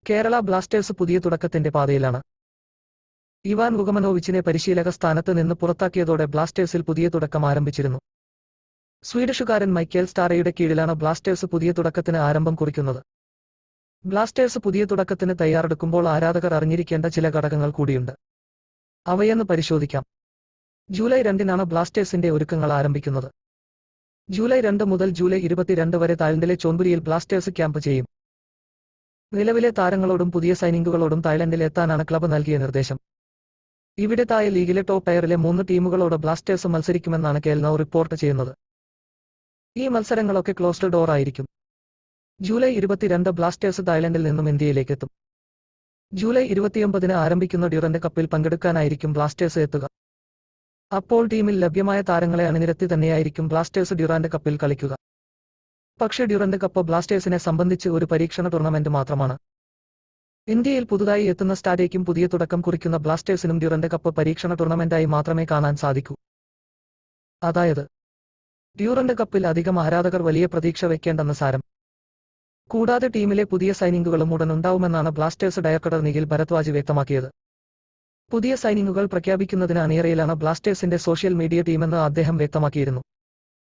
Kerala Blasters പുതിയ തുടക്കത്തിന്റെ പാതയിലാണ്. Ivan വുകമനോവിച്ചിനെ പരിശീലക സ്ഥാനത്ത് നിന്ന് പുറത്താക്കിയതോടെ ബ്ലാസ്റ്റേഴ്സിൽ പുതിയ തുടക്കം ആരംഭിച്ചിരുന്നു. സ്വീഡിഷുകാരൻ മൈക്കേൽ സ്റ്റാറയുടെ കീഴിലാണ് ബ്ലാസ്റ്റേഴ്സ് പുതിയ തുടക്കത്തിന് ആരംഭം കുറിക്കുന്നത്. ബ്ലാസ്റ്റേഴ്സ് പുതിയ തുടക്കത്തിന് തയ്യാറെടുക്കുമ്പോൾ ആരാധകർ അറിഞ്ഞിരിക്കേണ്ട ചില ഘടകങ്ങൾ കൂടിയുണ്ട്. അവയെന്ന് പരിശോധിക്കാം. ജൂലൈ 2-നാണ് ബ്ലാസ്റ്റേഴ്സിന്റെ ഒരുക്കങ്ങൾ ആരംഭിക്കുന്നത്. ജൂലൈ 2 മുതൽ ജൂലൈ 22 വരെ തായ്ലൻഡിലെ ചോൻബുരിയിൽ ബ്ലാസ്റ്റേഴ്സ് ക്യാമ്പ് ചെയ്യും. നിലവിലെ താരങ്ങളോടും പുതിയ സൈനിങ്ങുകളോടും തായ്ലൻഡിൽ എത്താനാണ് ക്ലബ്ബ് നൽകിയ നിർദ്ദേശം. ഇവിടെ തായ് ലീഗിലെ ടോപ്പ് ടയറിലെ 3 ടീമുകളോട് ബ്ലാസ്റ്റേഴ്സ് മത്സരിക്കുമെന്നാണ് കേൽനൌ റിപ്പോർട്ട് ചെയ്യുന്നത്. ഈ മത്സരങ്ങളൊക്കെ ക്ലോസ്ഡ് ഡോർ ആയിരിക്കും. ജൂലൈ 22 ബ്ലാസ്റ്റേഴ്സ് തായ്ലൻഡിൽ നിന്നും ഇന്ത്യയിലേക്കെത്തും. ജൂലൈ 29 ആരംഭിക്കുന്ന ഡ്യൂറന്റ് കപ്പിൽ പങ്കെടുക്കാനായിരിക്കും ബ്ലാസ്റ്റേഴ്സ് എത്തുക. അപ്പോൾ ടീമിൽ ലഭ്യമായ താരങ്ങളെ അണിനിരത്തി തന്നെയായിരിക്കും ബ്ലാസ്റ്റേഴ്സ് ഡ്യൂറാന്റ് കപ്പിൽ കളിക്കുക. പക്ഷേ ഡ്യൂറന്റ് കപ്പ് ബ്ലാസ്റ്റേഴ്സിനെ സംബന്ധിച്ച് ഒരു പരീക്ഷണ ടൂർണമെന്റ് മാത്രമാണ്. ഇന്ത്യയിൽ പുതുതായി എത്തുന്ന സ്റ്റാഡേക്കും പുതിയ തുടക്കം കുറിക്കുന്ന ബ്ലാസ്റ്റേഴ്സിനും ഡ്യൂറന്റ് കപ്പ് പരീക്ഷണ ടൂർണമെന്റായി മാത്രമേ കാണാൻ സാധിക്കൂ. അതായത് ഡ്യൂറന്റ് കപ്പിൽ അധികം ആരാധകർ വലിയ പ്രതീക്ഷ വെക്കേണ്ടെന്ന് സാരം. കൂടാതെ ടീമിലെ പുതിയ സൈനിങ്ങുകളും ഉടൻ ഉണ്ടാവുമെന്നാണ് ബ്ലാസ്റ്റേഴ്സ് ഡയറക്ടർ നിഖിൽ ഭരദ്വാജ് വ്യക്തമാക്കിയത്. പുതിയ സൈനിങ്ങുകൾ പ്രഖ്യാപിക്കുന്നതിന് അണിയറയിലാണ് ബ്ലാസ്റ്റേഴ്സിന്റെ സോഷ്യൽ മീഡിയ ടീമെന്ന് അദ്ദേഹം വ്യക്തമാക്കിയിരുന്നു.